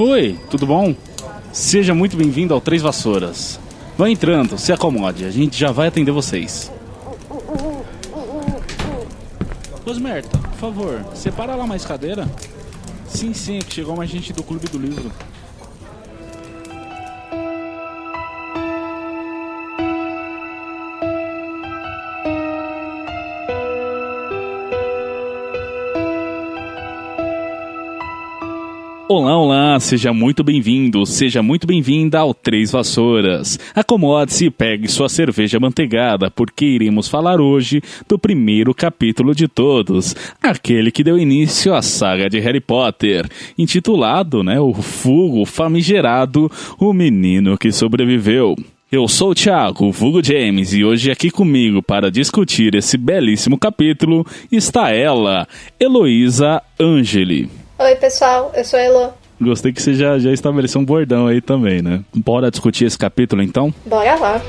Oi, tudo bom? Seja muito bem-vindo ao Três Vassouras. Vá entrando, se acomode, a gente já vai atender vocês. Rosmerta, por favor, separa lá mais cadeira. Sim, é que chegou mais gente do Clube do Livro. Olá, seja muito bem-vindo, seja muito bem-vinda ao Três Vassouras. Acomode-se e pegue sua cerveja amanteigada, porque iremos falar hoje do primeiro capítulo de todos, aquele que deu início à saga de Harry Potter, intitulado, o famigerado, O Menino que Sobreviveu. Eu sou o Thiago, vulgo James, e hoje aqui comigo para discutir esse belíssimo capítulo está ela, Heloísa Angeli. Oi pessoal, eu sou a Elo. Gostei que você já estabeleceu um bordão aí também, né? Bora discutir esse capítulo então? Bora lá.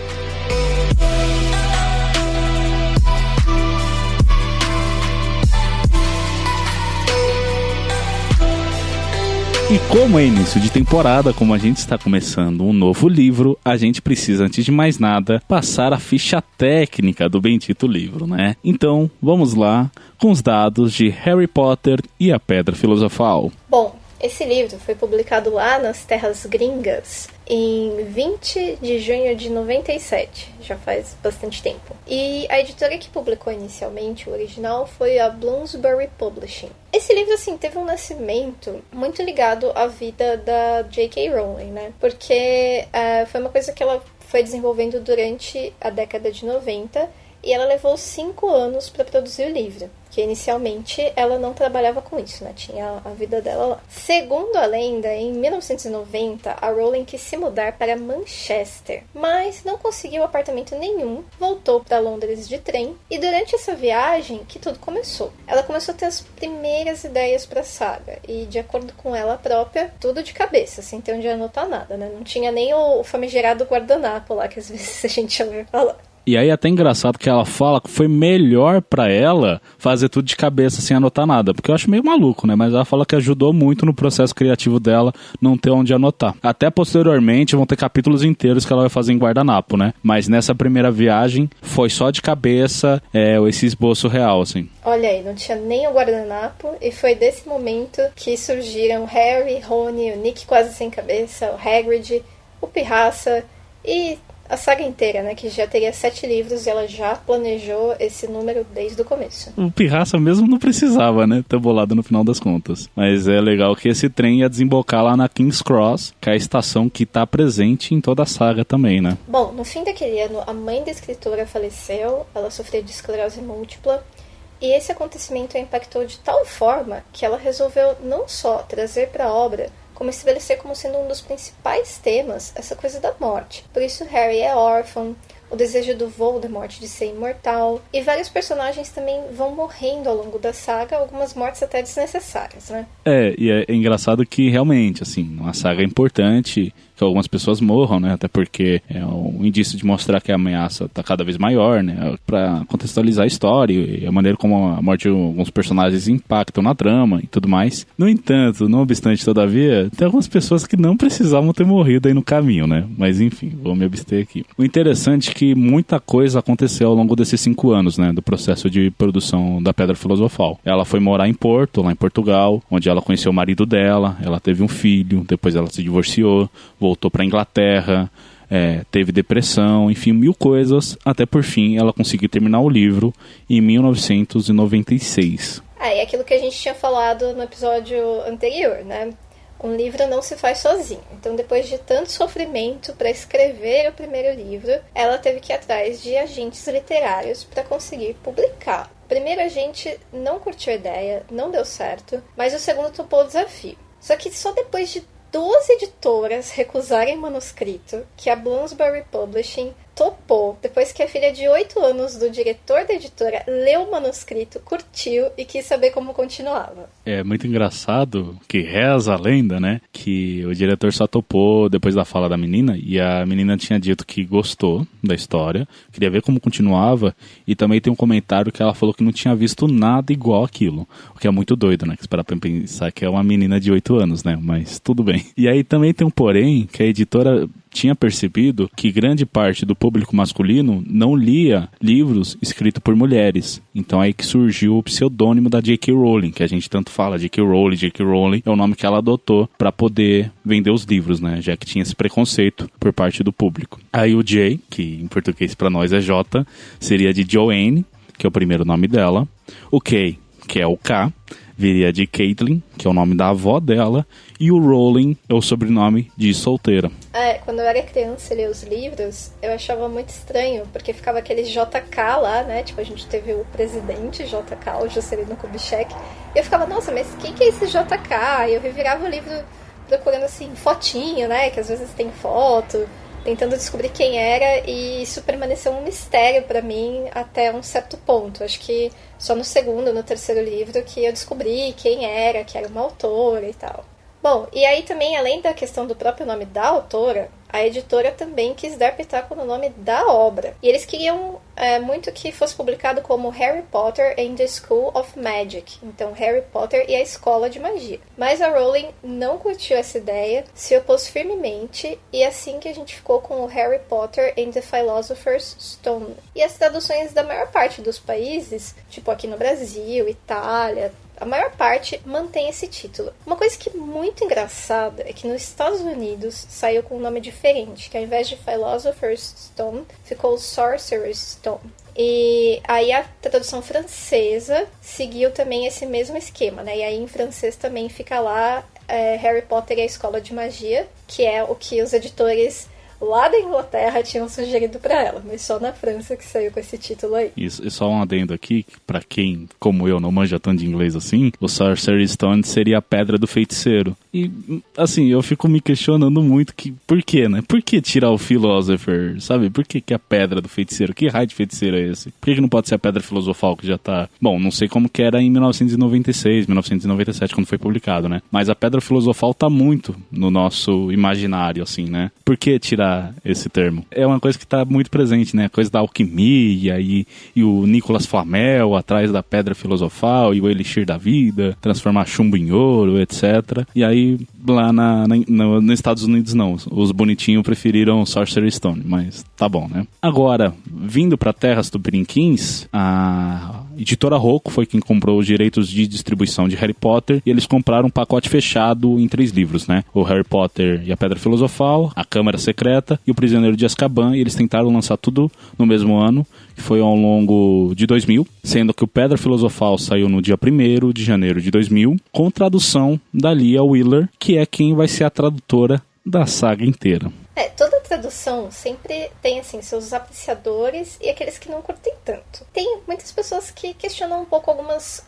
E como é início de temporada, como a gente está começando um novo livro, a gente precisa, antes de mais nada, passar a ficha técnica do bendito livro, né? Então, vamos lá com os dados de Harry Potter e a Pedra Filosofal. Bom, esse livro foi publicado lá nas Terras Gringas em 20 de junho de 97, já faz bastante tempo. E a editora que publicou inicialmente o original foi a Bloomsbury Publishing. Esse livro, teve um nascimento muito ligado à vida da J.K. Rowling, né? Porque foi uma coisa que ela foi desenvolvendo durante a década de 90 e ela levou 5 anos para produzir o livro, que inicialmente ela não trabalhava com isso, né? Tinha a vida dela lá. Segundo a lenda, em 1990, a Rowling quis se mudar para Manchester, mas não conseguiu apartamento nenhum, voltou para Londres de trem, e durante essa viagem que tudo começou. Ela começou a ter as primeiras ideias para a saga, e de acordo com ela própria, tudo de cabeça, sem ter onde anotar nada, né? Não tinha nem o famigerado guardanapo lá, que às vezes a gente ouve falar. E aí é até engraçado que ela fala que foi melhor pra ela fazer tudo de cabeça sem anotar nada, porque eu acho meio maluco, né? Mas ela fala que ajudou muito no processo criativo dela não ter onde anotar. Até posteriormente vão ter capítulos inteiros que ela vai fazer em guardanapo, né? Mas nessa primeira viagem foi só de cabeça esse esboço real, assim. Olha aí, não tinha nem o guardanapo, e foi desse momento que surgiram Harry, Rony, o Nick quase sem cabeça, o Hagrid, o Pirraça e a saga inteira, né, que já teria 7 livros e ela já planejou esse número desde o começo. O Pirraça mesmo não precisava, né, ter bolado no final das contas. Mas é legal que esse trem ia desembocar lá na King's Cross, que é a estação que está presente em toda a saga também, né? Bom, no fim daquele ano, a mãe da escritora faleceu, ela sofreu de esclerose múltipla, e esse acontecimento a impactou de tal forma que ela resolveu não só trazer para a obra, como estabelecer como sendo um dos principais temas essa coisa da morte. Por isso Harry é órfão, o desejo do Voldemort de ser imortal, e vários personagens também vão morrendo ao longo da saga, algumas mortes até desnecessárias, né? E é engraçado que realmente, uma saga importante, que algumas pessoas morram, né? Até porque é um indício de mostrar que a ameaça está cada vez maior, né? Para contextualizar a história e a maneira como a morte de alguns personagens impactam na trama e tudo mais. No entanto, não obstante, todavia, tem algumas pessoas que não precisavam ter morrido aí no caminho, né? Mas enfim, vou me abster aqui. O interessante é que muita coisa aconteceu ao longo desses 5 anos, né? Do processo de produção da Pedra Filosofal. Ela foi morar em Porto, lá em Portugal, onde ela conheceu o marido dela, ela teve um filho, depois ela se divorciou, voltou para a Inglaterra, teve depressão, enfim, 1000 coisas, até por fim ela conseguiu terminar o livro em 1996. E aquilo que a gente tinha falado no episódio anterior, né? Um livro não se faz sozinho. Então, depois de tanto sofrimento para escrever o primeiro livro, ela teve que ir atrás de agentes literários para conseguir publicar. O primeiro agente não curtiu a ideia, não deu certo, mas o segundo topou o desafio. Só que só depois de 12 editoras recusarem o manuscrito, que a Bloomsbury Publishing topou, depois que a filha de 8 anos do diretor da editora leu o manuscrito, curtiu e quis saber como continuava. É muito engraçado que reza a lenda, né? Que o diretor só topou depois da fala da menina, e a menina tinha dito que gostou da história, queria ver como continuava, e também tem um comentário que ela falou que não tinha visto nada igual aquilo, o que é muito doido, né? Que esperar pra pensar que é uma menina de 8 anos, né? Mas tudo bem. E aí também tem um porém, que a editora tinha percebido que grande parte do público masculino não lia livros escritos por mulheres. Então aí que surgiu o pseudônimo da J.K. Rowling, que a gente tanto fala, J.K. Rowling é o nome que ela adotou para poder vender os livros, né? Já que tinha esse preconceito por parte do público. Aí o J, que em português para nós é J, seria de Joanne, que é o primeiro nome dela. O K, que é o K, viria de Caitlin, que é o nome da avó dela, e o Rowling é o sobrenome de solteira. Quando eu era criança e lia os livros, eu achava muito estranho, porque ficava aquele JK lá, né? Tipo, a gente teve o presidente JK, o Juscelino Kubitschek, e eu ficava, nossa, mas quem que é esse JK? E eu revirava o livro procurando, assim, fotinho, né? Que às vezes tem foto, tentando descobrir quem era, e isso permaneceu um mistério pra mim até um certo ponto. Acho que só no segundo, no terceiro livro que eu descobri quem era, que era uma autora e tal. Bom, e aí também, além da questão do próprio nome da autora, a editora também quis dar pitaco no nome da obra. E eles queriam muito que fosse publicado como Harry Potter and the School of Magic. Então, Harry Potter e a Escola de Magia. Mas a Rowling não curtiu essa ideia, se opôs firmemente, e assim que a gente ficou com o Harry Potter and the Philosopher's Stone. E as traduções da maior parte dos países, tipo aqui no Brasil, Itália, a maior parte mantém esse título. Uma coisa que é muito engraçada é que nos Estados Unidos saiu com um nome diferente, que ao invés de Philosopher's Stone, ficou Sorcerer's Stone. E aí a tradução francesa seguiu também esse mesmo esquema, né? E aí em francês também fica lá Harry Potter e a Escola de Magia, que é o que os editores lá da Inglaterra tinham sugerido pra ela, mas só na França que saiu com esse título aí. Isso, e só um adendo aqui, pra quem, como eu, não manja tanto de inglês assim, o Sorcerer's Stone seria a pedra do feiticeiro. E, assim, eu fico me questionando muito que, por quê, né? Por que tirar o Philosopher, sabe? Por que a pedra do feiticeiro? Que raio de feiticeiro é esse? Por que não pode ser a pedra filosofal que já tá... Bom, não sei como que era em 1996, 1997, quando foi publicado, né? Mas a pedra filosofal tá muito no nosso imaginário, assim, né? Por que tirar esse termo? É uma coisa que está muito presente, né? A coisa da alquimia e o Nicolas Flamel atrás da pedra filosofal e o elixir da vida, transformar chumbo em ouro, etc. E aí lá nos Estados Unidos não, os bonitinhos preferiram Sorcerer's Stone, mas tá bom, né? Agora, vindo para terras tupiniquins, a editora Rocco foi quem comprou os direitos de distribuição de Harry Potter, e eles compraram um pacote fechado em 3 livros, né? O Harry Potter e a Pedra Filosofal, a Câmara Secreta e o Prisioneiro de Azkaban, e eles tentaram lançar tudo no mesmo ano, que foi ao longo de 2000, sendo que o Pedra Filosofal saiu no dia 1º de janeiro de 2000, com tradução da Leah Wheeler, que é quem vai ser a tradutora da saga inteira. Toda tradução sempre tem, assim, seus apreciadores e aqueles que não curtem tanto. Tem muitas pessoas que questionam um pouco algumas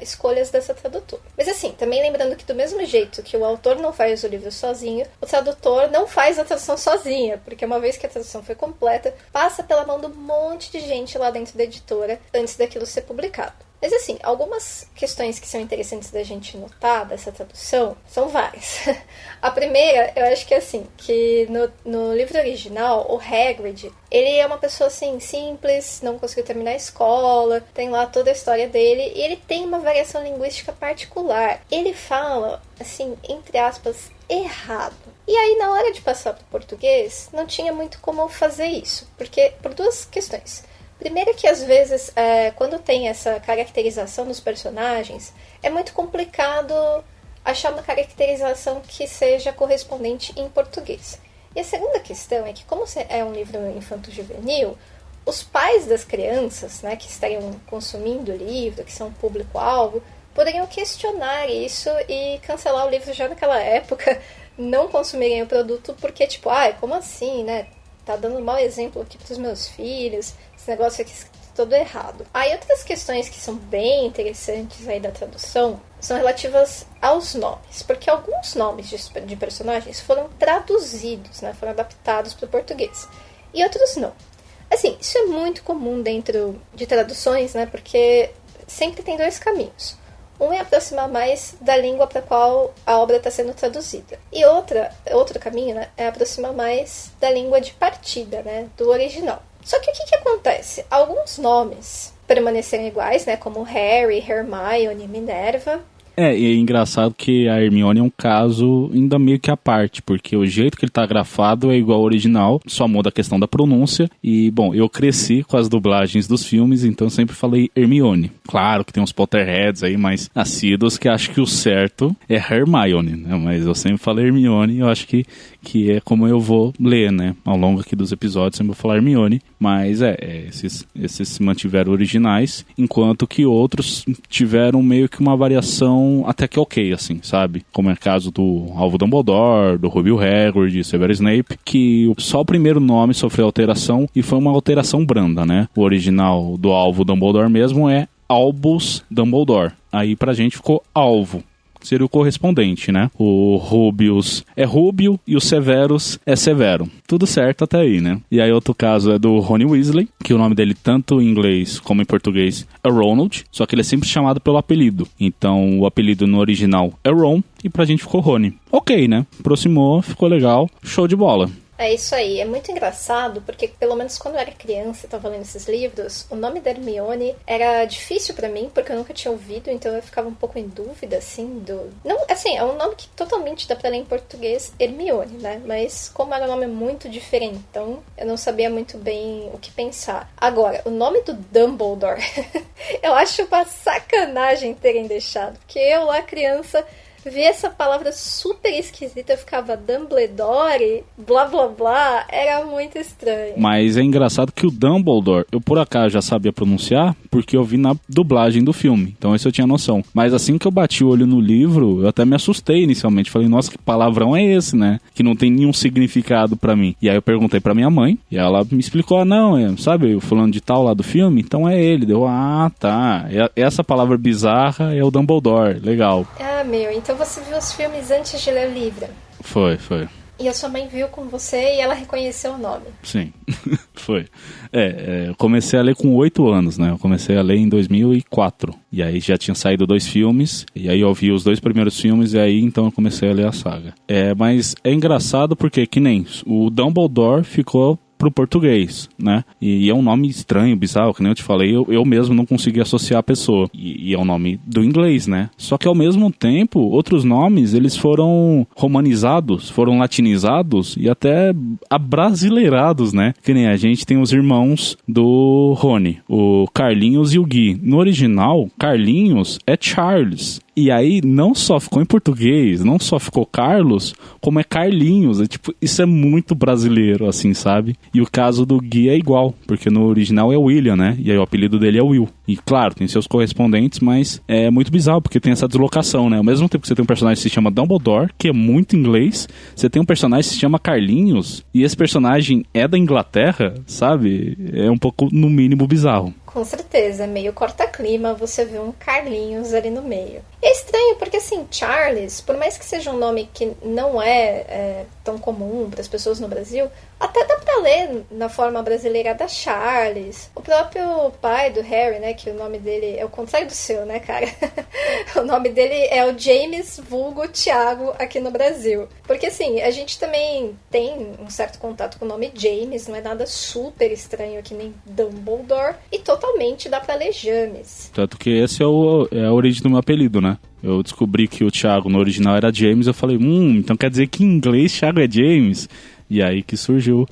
escolhas dessa tradutora. Mas, assim, também lembrando que do mesmo jeito que o autor não faz o livro sozinho, o tradutor não faz a tradução sozinha, porque uma vez que a tradução foi completa, passa pela mão de um monte de gente lá dentro da editora antes daquilo ser publicado. Mas assim, algumas questões que são interessantes da gente notar dessa tradução são várias. A primeira, eu acho que é assim, que no livro original, o Hagrid, ele é uma pessoa assim, simples, não conseguiu terminar a escola, tem lá toda a história dele, e ele tem uma variação linguística particular. Ele fala, assim, entre aspas, errado. E aí, na hora de passar para o português, não tinha muito como fazer isso, porque por 2 questões. Primeiro que às vezes, quando tem essa caracterização dos personagens, é muito complicado achar uma caracterização que seja correspondente em português. E a segunda questão é que, como é um livro infanto-juvenil, os pais das crianças, né, que estariam consumindo o livro, que são público-alvo, poderiam questionar isso e cancelar o livro já naquela época, não consumirem o produto porque, tipo, como assim, né? Tá dando um mau exemplo aqui pros meus filhos, esse negócio aqui todo errado. Aí outras questões que são bem interessantes aí da tradução são relativas aos nomes, porque alguns nomes de personagens foram traduzidos, né, foram adaptados para o português, e outros não. Assim, isso é muito comum dentro de traduções, né? Porque sempre tem dois caminhos. Um é aproximar mais da língua para a qual a obra está sendo traduzida. E outro caminho, né, é aproximar mais da língua de partida, né, do original. Só que o que acontece? Alguns nomes permaneceram iguais, né, como Harry, Hermione, Minerva. E é engraçado que a Hermione é um caso ainda meio que à parte, porque o jeito que ele tá grafado é igual ao original, só muda a questão da pronúncia. E, bom, eu cresci com as dublagens dos filmes, então eu sempre falei Hermione. Claro que tem uns Potterheads aí, mais assíduos, que acham que o certo é Hermione, né? Mas eu sempre falei Hermione e eu acho que é como eu vou ler, né? Ao longo aqui dos episódios sempre vou falar Hermione, mas esses se mantiveram originais, enquanto que outros tiveram meio que uma variação até que ok, assim, sabe? Como é o caso do Alvo Dumbledore, do Rubio Hagrid, Severus Snape, que só o primeiro nome sofreu alteração e foi uma alteração branda, né? O original do Alvo Dumbledore mesmo é Albus Dumbledore. Aí pra gente ficou Alvo. Seria o correspondente, né? O Rubius é Rubio e o Severus é Severo. Tudo certo até aí, né? E aí outro caso é do Rony Weasley, que o nome dele tanto em inglês como em português é Ronald, só que ele é sempre chamado pelo apelido. Então o apelido no original é Ron e pra gente ficou Rony. Ok, né? Aproximou, ficou legal, show de bola. É isso aí, é muito engraçado, porque pelo menos quando eu era criança e tava lendo esses livros, o nome da Hermione era difícil pra mim, porque eu nunca tinha ouvido, então eu ficava um pouco em dúvida, assim, Não, assim, é um nome que totalmente dá pra ler em português, Hermione, né? Mas como era um nome muito diferentão, eu não sabia muito bem o que pensar. Agora, o nome do Dumbledore, eu acho uma sacanagem terem deixado, porque eu lá criança ver essa palavra super esquisita, eu ficava Dumbledore, blá blá blá, era muito estranho. Mas é engraçado que o Dumbledore, eu por acaso já sabia pronunciar, porque eu vi na dublagem do filme, então isso eu tinha noção. Mas assim que eu bati o olho no livro, eu até me assustei inicialmente, falei, nossa, que palavrão é esse, né? Que não tem nenhum significado pra mim. E aí eu perguntei pra minha mãe, e ela me explicou, sabe, o fulano de tal lá do filme? Então é ele. Deu, tá, essa palavra bizarra é o Dumbledore, legal. Ah, então você viu os filmes antes de ler o livro? Foi. E a sua mãe viu com você e ela reconheceu o nome? Sim, foi. Eu comecei a ler com 8 anos, né? Eu comecei a ler em 2004. E aí já tinha saído 2 filmes, e aí eu vi os 2 primeiros filmes, e aí então eu comecei a ler a saga. Mas é engraçado porque, que nem o Dumbledore ficou pro português, né? E é um nome estranho, bizarro, que nem eu te falei, eu mesmo não consegui associar a pessoa. E é um nome do inglês, né? Só que ao mesmo tempo, outros nomes, eles foram romanizados, foram latinizados e até abrasileirados, né? Que nem a gente tem os irmãos do Rony, o Carlinhos e o Gui. No original, Carlinhos é Charles. E aí, não só ficou em português, não só ficou Carlos, como é Carlinhos. Isso é muito brasileiro, assim, sabe? E o caso do Gui é igual, porque no original é William, né? E aí o apelido dele é Will. E claro, tem seus correspondentes, mas é muito bizarro, porque tem essa deslocação, né? Ao mesmo tempo que você tem um personagem que se chama Dumbledore, que é muito inglês, você tem um personagem que se chama Carlinhos, e esse personagem é da Inglaterra, sabe? É um pouco, no mínimo, bizarro. Com certeza, é meio corta-clima você vê um Carlinhos ali no meio. É estranho porque, assim, Charles, por mais que seja um nome que não é tão comum para as pessoas no Brasil, até dá pra ler na forma brasileira da Charles. O próprio pai do Harry, né, que o nome dele é o contrário do seu, né, cara? O nome dele é o James vulgo Thiago aqui no Brasil. Porque, assim, a gente também tem um certo contato com o nome James, não é nada super estranho que nem Dumbledore, e totalmente dá pra ler James. Tanto que esse é a origem do meu apelido, né? Eu descobri que o Thiago no original era James, eu falei, então quer dizer que em inglês Thiago é James? E aí que surgiu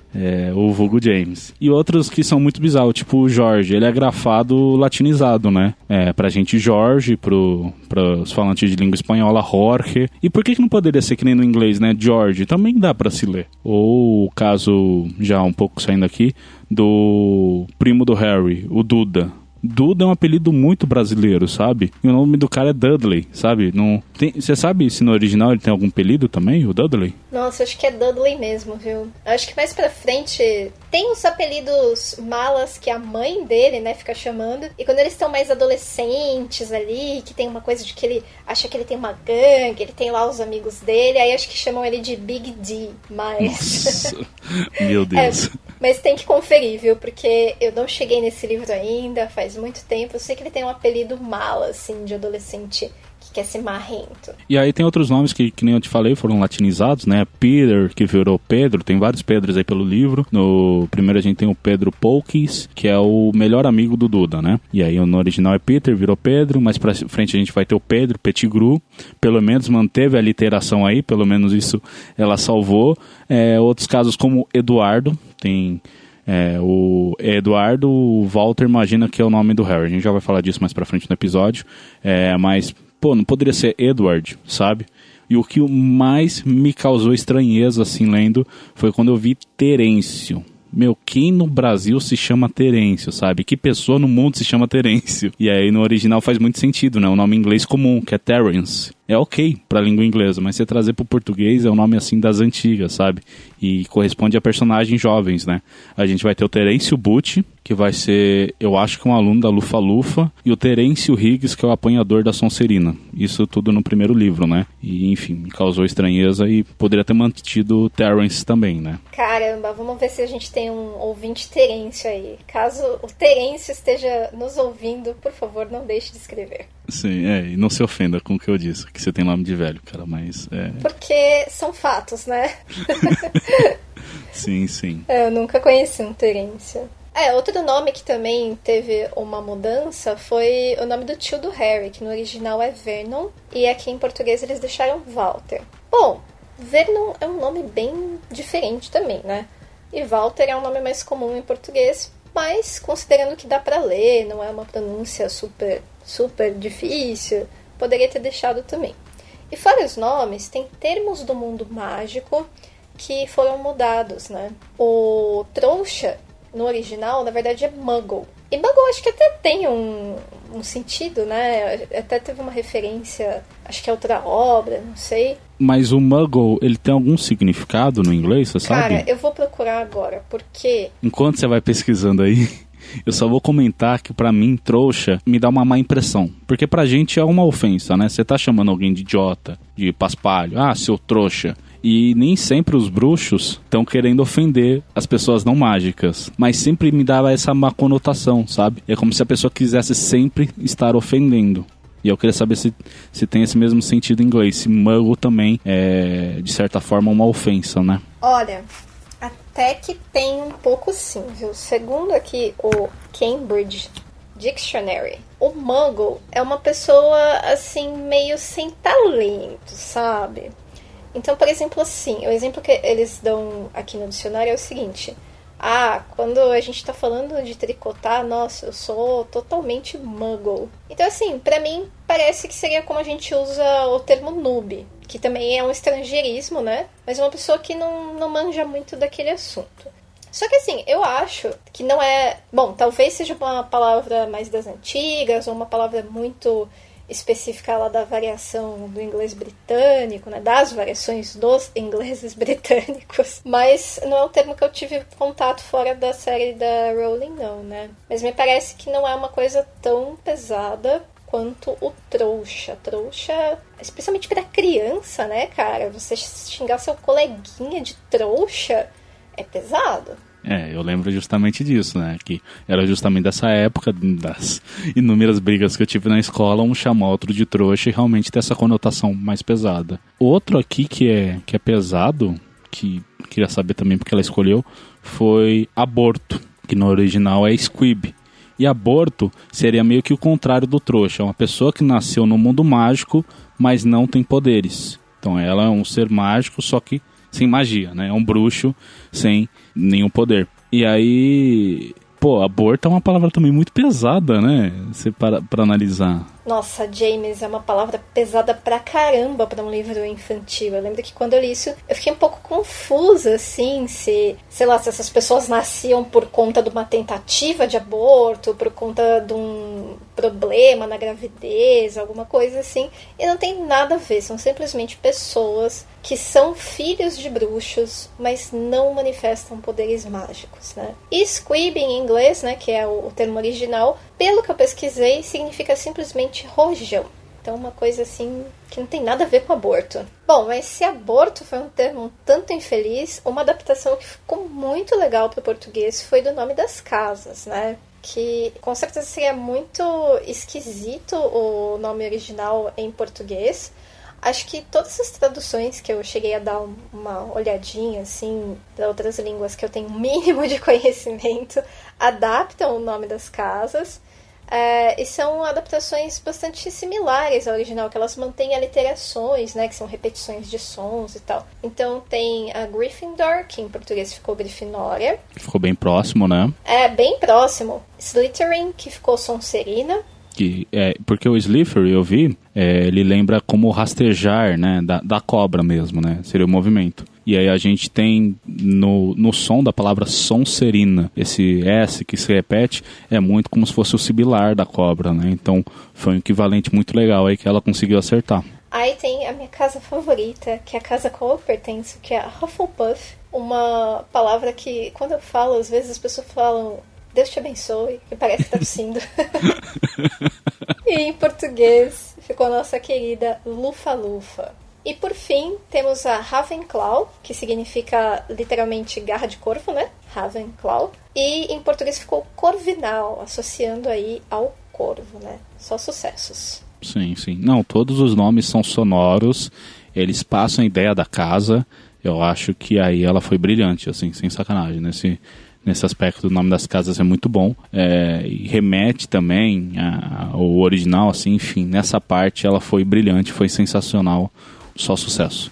o vulgo James. E outros que são muito bizarros, tipo o Jorge, ele é grafado latinizado, né? Pra gente Jorge, pros falantes de língua espanhola, Jorge. E por que não poderia ser que nem no inglês, né? George, também dá pra se ler. Ou o caso, já um pouco saindo aqui, do primo do Harry, o Duda. Duda é um apelido muito brasileiro, sabe? E o nome do cara é Dudley, sabe? Você sabe se no original ele tem algum apelido também, o Dudley? Nossa, acho que é Dudley mesmo, viu? Acho que mais pra frente tem os apelidos malas que a mãe dele, né, fica chamando. E quando eles estão mais adolescentes ali, que tem uma coisa de que ele acha que ele tem uma gangue, ele tem lá os amigos dele, aí acho que chamam ele de Big D, mas... Nossa, meu Deus. Mas tem que conferir, viu? Porque eu não cheguei nesse livro ainda, faz muito tempo. Eu sei que ele tem um apelido mala, assim, de adolescente que quer ser marrento. E aí tem outros nomes que nem eu te falei, foram latinizados, né? Peter, que virou Pedro, tem vários Pedros aí pelo livro. No primeiro a gente tem o Pedro Polkis, que é o melhor amigo do Duda, né? E aí no original é Peter, virou Pedro, mas pra frente a gente vai ter o Pedro Pettigrew, pelo menos manteve a literação aí, pelo menos isso ela salvou. Outros casos como Eduardo, tem... o Eduardo, o Walter imagina que é o nome do Harry. A gente já vai falar disso mais pra frente no episódio. Mas, não poderia ser Edward, sabe? E o que mais me causou estranheza, assim, lendo, foi quando eu vi Terêncio. Meu, quem no Brasil se chama Terêncio, sabe? Que pessoa no mundo se chama Terêncio? E aí no original faz muito sentido, né? O nome inglês comum, que é Terence. É ok pra língua inglesa, mas você trazer pro português é um nome assim das antigas, sabe? E corresponde a personagens jovens, né? A gente vai ter o Terêncio Butti, que vai ser, eu acho que um aluno da Lufa-Lufa, e o Terêncio Higgs, que é o apanhador da Sonserina. Isso tudo no primeiro livro, né? E, enfim, me causou estranheza e poderia ter mantido o Terence também, né? Caramba, vamos ver se a gente tem um ouvinte Terêncio aí. Caso o Terêncio esteja nos ouvindo, por favor, não deixe de escrever. Sim, e não se ofenda com o que eu disse, que você tem nome de velho, cara, mas... Porque são fatos, né? Sim, sim. Eu nunca conheci um Terêncio. Outro nome que também teve uma mudança foi o nome do tio do Harry, que no original é Vernon, e aqui em português eles deixaram Walter. Bom, Vernon é um nome bem diferente também, né? E Walter é um nome mais comum em português, mas considerando que dá pra ler, não é uma pronúncia super difícil, poderia ter deixado também. E fora os nomes, tem termos do mundo mágico que foram mudados, né? O trouxa, no original, na verdade é Muggle. E Muggle acho que até tem um sentido, né? Até teve uma referência, acho que é outra obra, não sei. Mas o Muggle, ele tem algum significado no inglês, você sabe? Cara, eu vou procurar agora, porque... Enquanto você vai pesquisando aí, eu só vou comentar que pra mim, trouxa, me dá uma má impressão. Porque pra gente é uma ofensa, né? Você tá chamando alguém de idiota, de paspalho, seu trouxa. E nem sempre os bruxos estão querendo ofender as pessoas não mágicas. Mas sempre me dava essa má conotação, sabe? É como se a pessoa quisesse sempre estar ofendendo. E eu queria saber se tem esse mesmo sentido em inglês. Se muggle também é, de certa forma, uma ofensa, né? Olha, até que tem um pouco sim, viu? Segundo aqui o Cambridge Dictionary, o muggle é uma pessoa, assim, meio sem talento, sabe? Então, por exemplo, assim, o exemplo que eles dão aqui no dicionário é o seguinte: quando a gente tá falando de tricotar, nossa, eu sou totalmente muggle. Então, assim, pra mim, parece que seria como a gente usa o termo noob, que também é um estrangeirismo, né? Mas é uma pessoa que não manja muito daquele assunto. Só que, assim, eu acho que não é... Bom, talvez seja uma palavra mais das antigas, ou uma palavra muito específica lá da variação do inglês britânico, né, das variações dos ingleses britânicos, mas não é um termo que eu tive contato fora da série da Rowling, não, né? Mas me parece que não é uma coisa tão pesada quanto o trouxa. Trouxa, especialmente pra criança, né, cara? Você xingar seu coleguinha de trouxa é pesado. Eu lembro justamente disso, né? Que era justamente dessa época, das inúmeras brigas que eu tive na escola, um chamar outro de trouxa e realmente ter essa conotação mais pesada. Outro aqui que é pesado, que queria saber também porque ela escolheu, foi aborto, que no original é squib. E aborto seria meio que o contrário do trouxa, é uma pessoa que nasceu no mundo mágico, mas não tem poderes. Então ela é um ser mágico, só que sem magia, né? É um bruxo sem nenhum poder. E aí, aborto é uma palavra também muito pesada, né? Você para analisar. Nossa, James, é uma palavra pesada pra caramba pra um livro infantil. Eu lembro que quando eu li isso, eu fiquei um pouco confusa, assim, se essas pessoas nasciam por conta de uma tentativa de aborto, por conta de um problema na gravidez, alguma coisa assim. E não tem nada a ver, são simplesmente pessoas que são filhos de bruxos, mas não manifestam poderes mágicos, né? E squib em inglês, né, que é o termo original, pelo que eu pesquisei, significa simplesmente rojão. Então, uma coisa assim que não tem nada a ver com aborto. Bom, mas se aborto foi um termo um tanto infeliz, uma adaptação que ficou muito legal para o português foi do Nome das Casas, né? Que com certeza seria muito esquisito o nome original em português. Acho que todas as traduções que eu cheguei a dar uma olhadinha, assim, para outras línguas que eu tenho um mínimo de conhecimento, adaptam o Nome das Casas. E são adaptações bastante similares ao original, que elas mantêm aliterações, né, que são repetições de sons e tal. Então tem a Gryffindor, que em português ficou Grifinória. Ficou bem próximo, né? Bem próximo. Slytherin, que ficou Sonserina. Porque o Slifer, eu vi, ele lembra como rastejar, né, da cobra mesmo, né, seria o movimento. E aí a gente tem no som da palavra Sonserina, esse S que se repete é muito como se fosse o sibilar da cobra, né, então foi um equivalente muito legal aí que ela conseguiu acertar. Aí tem a minha casa favorita, que é a casa a qual eu pertenço, que é a Hufflepuff, uma palavra que quando eu falo, às vezes as pessoas falam Deus te abençoe, que parece que tá tossindo. E em português ficou a nossa querida Lufa-Lufa. E por fim, temos a Ravenclaw, que significa literalmente garra de corvo, né? Ravenclaw. E em português ficou Corvinal, associando aí ao corvo, né? Só sucessos. Sim, sim. Não, todos os nomes são sonoros, eles passam a ideia da casa. Eu acho que aí ela foi brilhante, assim, sem sacanagem, nesse aspecto. O Nome das Casas é muito bom, e remete também ao original, assim, enfim, nessa parte ela foi brilhante, foi sensacional, só sucesso.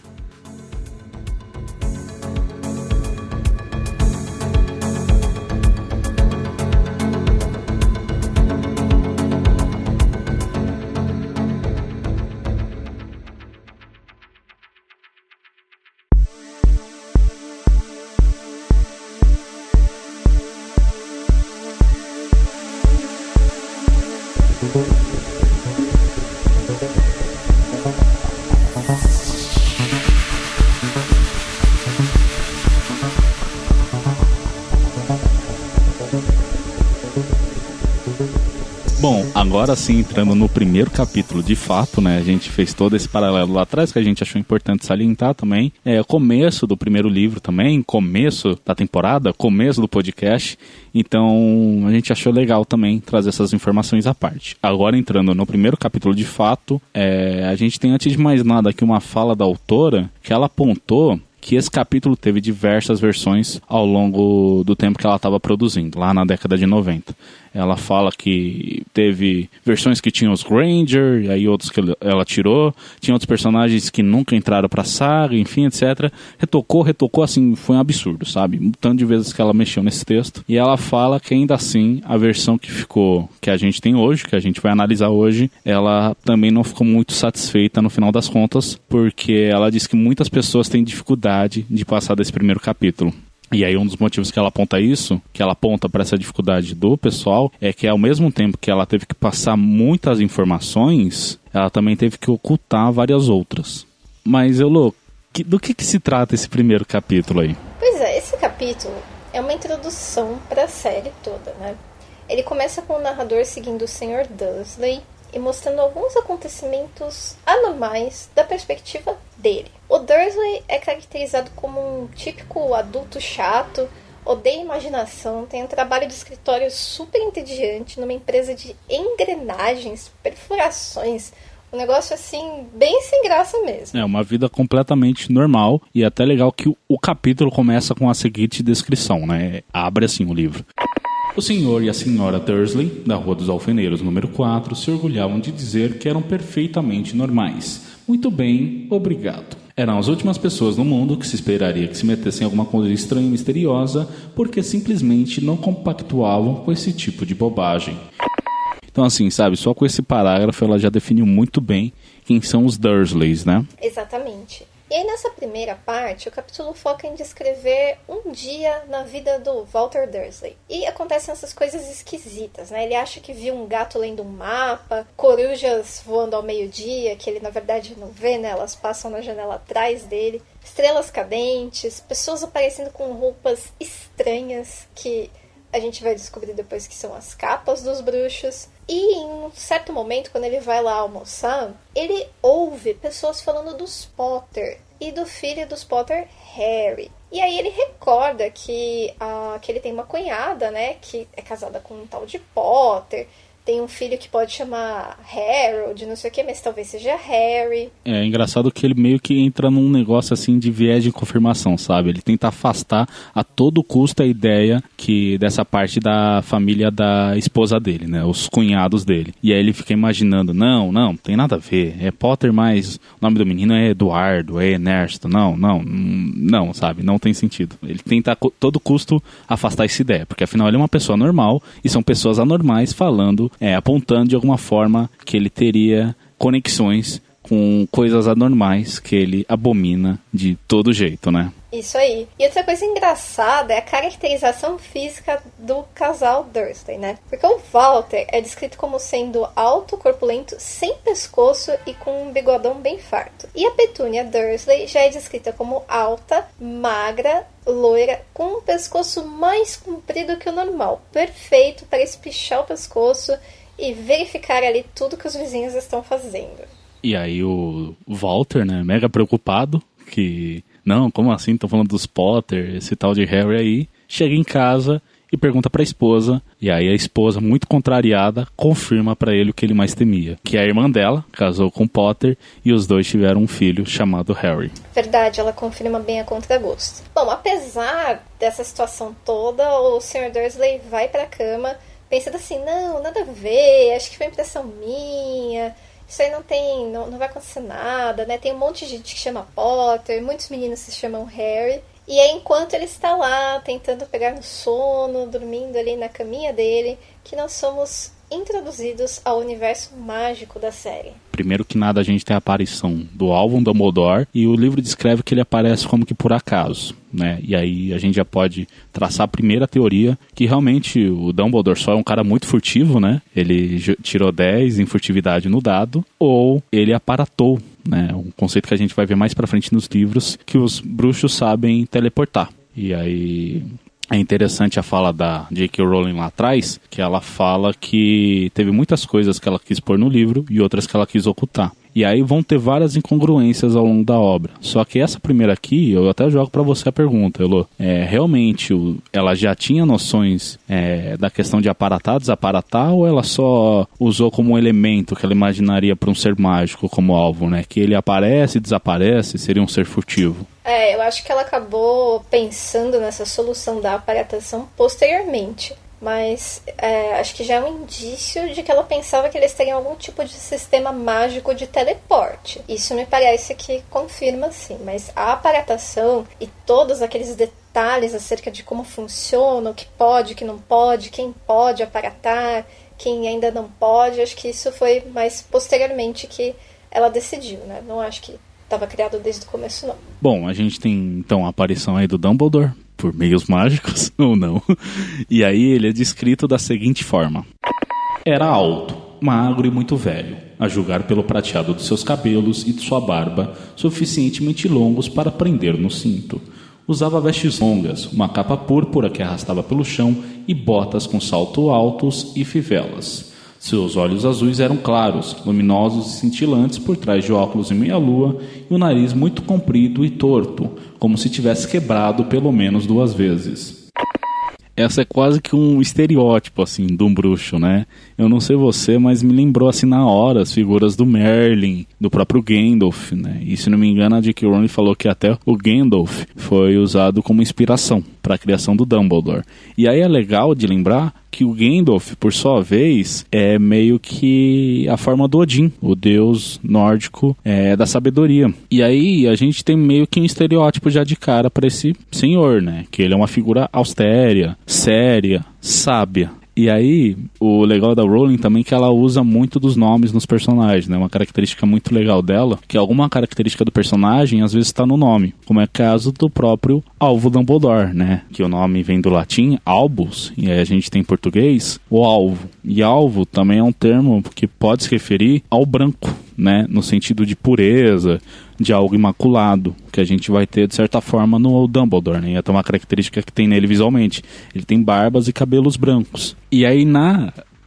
Bom, agora sim, entrando no primeiro capítulo de fato, né, a gente fez todo esse paralelo lá atrás, que a gente achou importante salientar também, o começo do primeiro livro também, começo da temporada, começo do podcast, então a gente achou legal também trazer essas informações à parte. Agora entrando no primeiro capítulo de fato, a gente tem antes de mais nada aqui uma fala da autora, que ela apontou que esse capítulo teve diversas versões ao longo do tempo que ela estava produzindo, lá na década de 90. Ela fala que teve versões que tinham os Granger, e aí outros que ela tirou, tinha outros personagens que nunca entraram pra saga, enfim, etc. Retocou, assim, foi um absurdo, sabe? Um tanto de vezes que ela mexeu nesse texto. E ela fala que ainda assim, a versão que ficou, que a gente tem hoje, que a gente vai analisar hoje, ela também não ficou muito satisfeita no final das contas, porque ela diz que muitas pessoas têm dificuldade de passar desse primeiro capítulo. E aí um dos motivos que ela aponta isso, que ela aponta para essa dificuldade do pessoal, é que ao mesmo tempo que ela teve que passar muitas informações, ela também teve que ocultar várias outras. Mas, Elô, do que se trata esse primeiro capítulo aí? Pois é, esse capítulo é uma introdução para a série toda, né? Ele começa com o narrador seguindo o Sr. Dursley e mostrando alguns acontecimentos anormais da perspectiva dele. O Dursley é caracterizado como um típico adulto chato, odeia imaginação, tem um trabalho de escritório super entediante numa empresa de engrenagens, perfurações, um negócio assim, bem sem graça mesmo. É uma vida completamente normal e até legal que o capítulo começa com a seguinte descrição, né? Abre assim o livro. O senhor e a senhora Dursley, da Rua dos Alfeneiros, número 4, se orgulhavam de dizer que eram perfeitamente normais. Muito bem, obrigado. Eram as últimas pessoas no mundo que se esperaria que se metessem em alguma coisa estranha e misteriosa, porque simplesmente não compactuavam com esse tipo de bobagem. Então assim, sabe, só com esse parágrafo ela já definiu muito bem quem são os Dursleys, né? Exatamente. E aí nessa primeira parte, o capítulo foca em descrever um dia na vida do Walter Dursley. E acontecem essas coisas esquisitas, né? Ele acha que viu um gato lendo um mapa, corujas voando ao meio-dia, que ele na verdade não vê, né? Elas passam na janela atrás dele. Estrelas cadentes, pessoas aparecendo com roupas estranhas que a gente vai descobrir depois que são as capas dos bruxos. E em um certo momento, quando ele vai lá almoçar, ele ouve pessoas falando dos Potter e do filho dos Potter, Harry. E aí ele recorda que ele tem uma cunhada, né, que é casada com um tal de Potter. Tem um filho que pode chamar Harold, não sei o que, mas talvez seja Harry. É engraçado que ele meio que entra num negócio assim de viés de confirmação, sabe? Ele tenta afastar a todo custo a ideia que dessa parte da família da esposa dele, né? Os cunhados dele. E aí ele fica imaginando, não, tem nada a ver. É Potter, mas o nome do menino é Eduardo, é Ernesto. Não, sabe? Não tem sentido. Ele tenta a todo custo afastar essa ideia, porque afinal ele é uma pessoa normal e são pessoas anormais falando, apontando de alguma forma que ele teria conexões com coisas anormais que ele abomina de todo jeito, né? Isso aí. E outra coisa engraçada é a caracterização física do casal Dursley, né? Porque o Walter é descrito como sendo alto, corpulento, sem pescoço e com um bigodão bem farto. E a Petunia Dursley já é descrita como alta, magra, loira, com um pescoço mais comprido que o normal. Perfeito para espichar o pescoço e verificar ali tudo que os vizinhos estão fazendo. E aí o Walter, né, mega preocupado, que... Não, como assim? Estão falando dos Potter, esse tal de Harry aí. Chega em casa e pergunta pra esposa. E aí a esposa, muito contrariada, confirma pra ele o que ele mais temia. Que a irmã dela casou com Potter e os dois tiveram um filho chamado Harry. Verdade, ela confirma bem a contragosto. Bom, apesar dessa situação toda, o Sr. Dursley vai pra cama pensando assim, não, nada a ver, acho que foi impressão minha... Isso aí não vai acontecer nada, né? Tem um monte de gente que chama Potter, muitos meninos se chamam Harry. E é enquanto ele está lá, tentando pegar no sono, dormindo ali na caminha dele, que nós somos introduzidos ao universo mágico da série. Primeiro que nada, a gente tem a aparição do Alvin Dumbledore, e o livro descreve que ele aparece como que por acaso, né? E aí a gente já pode traçar a primeira teoria, que realmente o Dumbledore só é um cara muito furtivo, né? Ele tirou 10 em furtividade no dado, ou ele aparatou, né? Um conceito que a gente vai ver mais pra frente nos livros, que os bruxos sabem teleportar. E aí... É interessante a fala da J.K. Rowling lá atrás, que ela fala que teve muitas coisas que ela quis pôr no livro e outras que ela quis ocultar. E aí vão ter várias incongruências ao longo da obra. Só que essa primeira aqui, eu até jogo pra você a pergunta, Elô. Realmente ela já tinha noções da questão de aparatar, desaparatar, ou ela só usou como um elemento que ela imaginaria para um ser mágico como alvo, né? Que ele aparece e desaparece, seria um ser furtivo. Eu acho que ela acabou pensando nessa solução da aparatação posteriormente. Mas acho que já é um indício de que ela pensava que eles teriam algum tipo de sistema mágico de teleporte. Isso me parece que confirma, sim. Mas a aparatação e todos aqueles detalhes acerca de como funciona, o que pode, o que não pode, quem pode aparatar, quem ainda não pode, acho que isso foi mais posteriormente que ela decidiu, né? Não acho que estava criado desde o começo, não. Bom, a gente tem então a aparição aí do Dumbledore, por meios mágicos, ou não. E aí ele é descrito da seguinte forma. Era alto, magro e muito velho, a julgar pelo prateado dos seus cabelos e de sua barba, suficientemente longos para prender no cinto. Usava vestes longas, uma capa púrpura que arrastava pelo chão e botas com salto altos e fivelas. Seus olhos azuis eram claros, luminosos e cintilantes por trás de óculos em meia-lua e o nariz muito comprido e torto, como se tivesse quebrado pelo menos 2 vezes. Essa é quase que um estereótipo, assim, de um bruxo, né? Eu não sei você, mas me lembrou, assim, na hora, as figuras do Merlin, do próprio Gandalf, né? E, se não me engano, a J.K. Rowling falou que até o Gandalf foi usado como inspiração para a criação do Dumbledore. E aí é legal de lembrar que o Gandalf, por sua vez, é meio que a forma do Odin, o deus nórdico da sabedoria. E aí a gente tem meio que um estereótipo já de cara para esse senhor, né? Que ele é uma figura austera, séria, sábia. E aí, o legal da Rowling também é que ela usa muito dos nomes nos personagens, né? Uma característica muito legal dela, que alguma característica do personagem às vezes está no nome, como é o caso do próprio Alvo Dumbledore, né? Que o nome vem do latim, albus, e aí a gente tem em português o alvo. E alvo também é um termo que pode se referir ao branco, né? No sentido de pureza, de algo imaculado, que a gente vai ter, de certa forma, no Dumbledore, né? E até uma característica que tem nele visualmente. Ele tem barbas e cabelos brancos. E aí,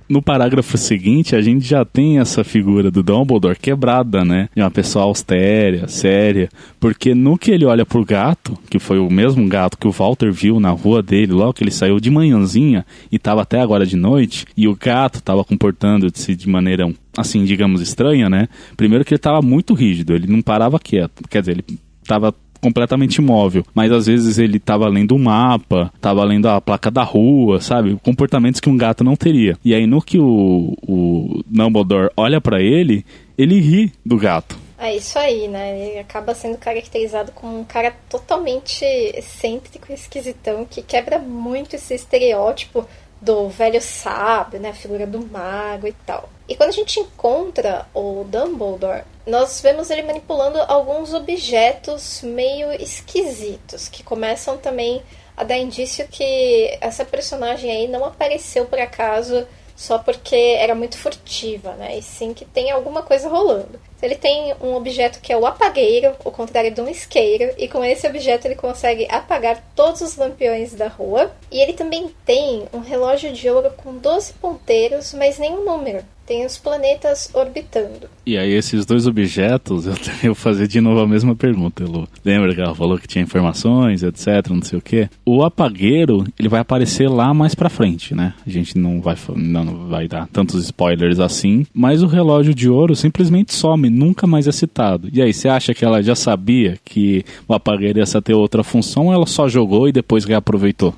no parágrafo seguinte, a gente já tem essa figura do Dumbledore quebrada, né? De uma pessoa austera, séria. Porque no que ele olha pro gato, que foi o mesmo gato que o Walter viu na rua dele, logo que ele saiu de manhãzinha e tava até agora de noite, e o gato tava comportando-se de maneira, assim, digamos, estranha, né? Primeiro que ele tava muito rígido, ele não parava quieto. Quer dizer, ele tava completamente imóvel, mas às vezes ele tava lendo um mapa, tava lendo a placa da rua, sabe? Comportamentos que um gato não teria. E aí no que o Dumbledore olha pra ele ri do gato. É isso aí, né? Ele acaba sendo caracterizado como um cara totalmente excêntrico e esquisitão, que quebra muito esse estereótipo do velho sábio, né? A figura do mago e tal. E quando a gente encontra o Dumbledore, nós vemos ele manipulando alguns objetos meio esquisitos, que começam também a dar indício que essa personagem aí não apareceu por acaso só porque era muito furtiva, né? E sim que tem alguma coisa rolando. Ele tem um objeto que é o apagueiro, o contrário de um isqueiro, e com esse objeto ele consegue apagar todos os lampiões da rua. E ele também tem um relógio de ouro com 12 ponteiros, mas nenhum número. Tem os planetas orbitando. E aí esses dois objetos, eu vou fazer de novo a mesma pergunta, Elu. Lembra que ela falou que tinha informações, etc, não sei o quê? O apagueiro, ele vai aparecer lá mais pra frente, né? A gente não vai dar tantos spoilers assim, mas o relógio de ouro simplesmente some, nunca mais é citado. E aí, você acha que ela já sabia que o apagueiro ia ter outra função ou ela só jogou e depois reaproveitou?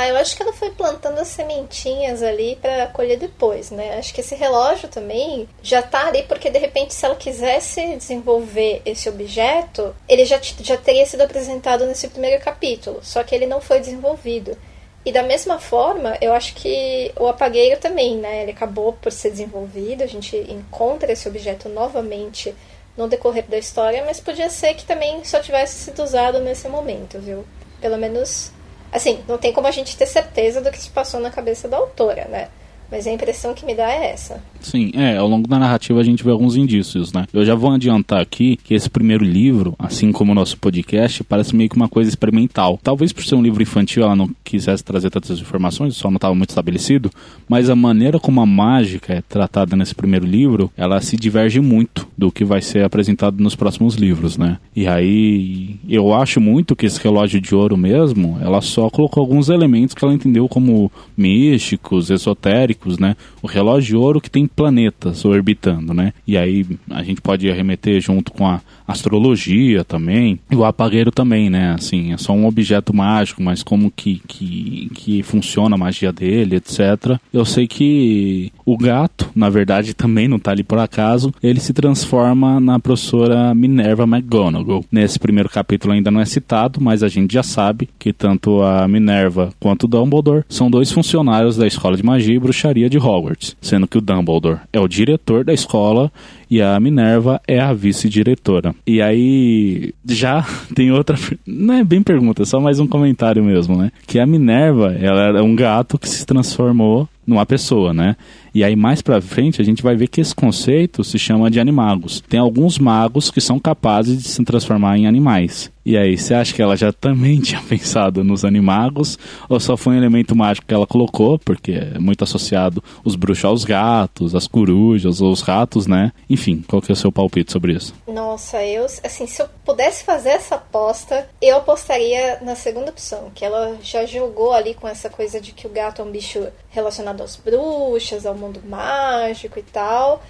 Eu acho que ela foi plantando as sementinhas ali pra colher depois, né? Acho que esse relógio também já tá ali porque, de repente, se ela quisesse desenvolver esse objeto, ele já teria sido apresentado nesse primeiro capítulo, só que ele não foi desenvolvido. E da mesma forma, eu acho que o apagueiro também, né? Ele acabou por ser desenvolvido, a gente encontra esse objeto novamente no decorrer da história, mas podia ser que também só tivesse sido usado nesse momento, viu? Pelo menos... Assim, não tem como a gente ter certeza do que se passou na cabeça da autora, né? Mas a impressão que me dá é essa. Sim, ao longo da narrativa a gente vê alguns indícios, né? Eu já vou adiantar aqui que esse primeiro livro, assim como o nosso podcast, parece meio que uma coisa experimental. Talvez por ser um livro infantil ela não quisesse trazer tantas informações, só não estava muito estabelecido, mas a maneira como a mágica é tratada nesse primeiro livro, ela se diverge muito do que vai ser apresentado nos próximos livros, né? E aí, eu acho muito que esse relógio de ouro mesmo, ela só colocou alguns elementos que ela entendeu como místicos, esotéricos, né? O relógio de ouro que tem planetas orbitando, né? E aí a gente pode arremeter junto com a astrologia também, e o apagueiro também, né? Assim, é só um objeto mágico, mas como que funciona a magia dele, etc. Eu sei que o gato, na verdade, também não tá ali por acaso, ele se transforma na professora Minerva McGonagall. Nesse primeiro capítulo ainda não é citado, mas a gente já sabe que tanto a Minerva quanto o Dumbledore são dois funcionários da Escola de Magia e Bruxaria de Hogwarts, sendo que o Dumbledore é o diretor da escola e a Minerva é a vice-diretora. E aí já tem outra... Não é bem pergunta, é só mais um comentário mesmo, né? Que a Minerva, ela era um gato que se transformou numa pessoa, né? E aí mais pra frente a gente vai ver que esse conceito se chama de animagos. Tem alguns magos que são capazes de se transformar em animais. E aí, você acha que ela já também tinha pensado nos animagos? Ou só foi um elemento mágico que ela colocou? Porque é muito associado os bruxos aos gatos, as corujas, os ratos, né? Enfim, qual que é o seu palpite sobre isso? Nossa, se eu pudesse fazer essa aposta, eu apostaria na segunda opção, que ela já jogou ali com essa coisa de que o gato é um bicho relacionado aos bruxas, ao mundo mágico e tal.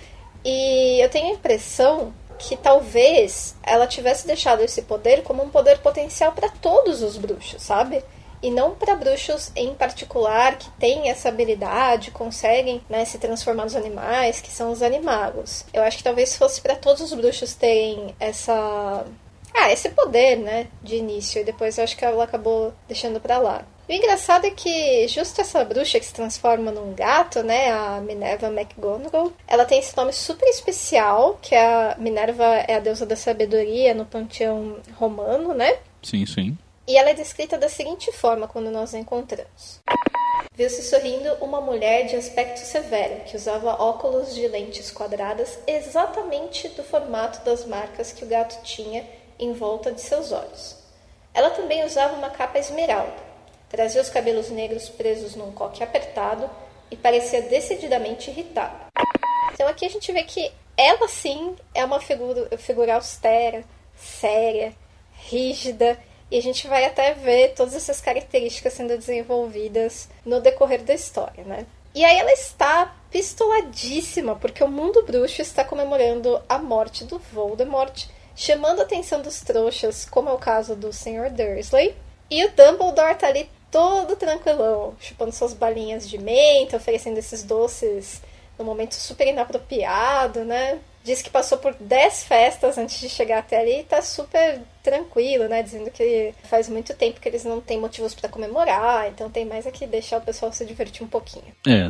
E eu tenho a impressão que talvez ela tivesse deixado esse poder como um poder potencial para todos os bruxos, sabe? E não para bruxos em particular que têm essa habilidade, conseguem, né, se transformar nos animais, que são os animagos. Eu acho que talvez fosse para todos os bruxos terem esse poder, né, de início, e depois eu acho que ela acabou deixando para lá. O engraçado é que justo essa bruxa que se transforma num gato, né, a Minerva McGonagall, ela tem esse nome super especial, que a Minerva é a deusa da sabedoria no panteão romano, né? Sim, sim. E ela é descrita da seguinte forma quando nós a encontramos. Viu-se sorrindo uma mulher de aspecto severo, que usava óculos de lentes quadradas exatamente do formato das marcas que o gato tinha em volta de seus olhos. Ela também usava uma capa esmeralda, trazia os cabelos negros presos num coque apertado e parecia decididamente irritada. Então aqui a gente vê que ela sim é uma figura austera, séria, rígida, e a gente vai até ver todas essas características sendo desenvolvidas no decorrer da história, né? E aí ela está pistoladíssima, porque o mundo bruxo está comemorando a morte do Voldemort, chamando a atenção dos trouxas, como é o caso do Sr. Dursley. E o Dumbledore tá ali todo tranquilão, chupando suas balinhas de menta, oferecendo esses doces num momento super inapropriado, né? Diz que passou por 10 festas antes de chegar até ali e tá super tranquilo, né? Dizendo que faz muito tempo que eles não têm motivos pra comemorar, então tem mais aqui deixar o pessoal se divertir um pouquinho.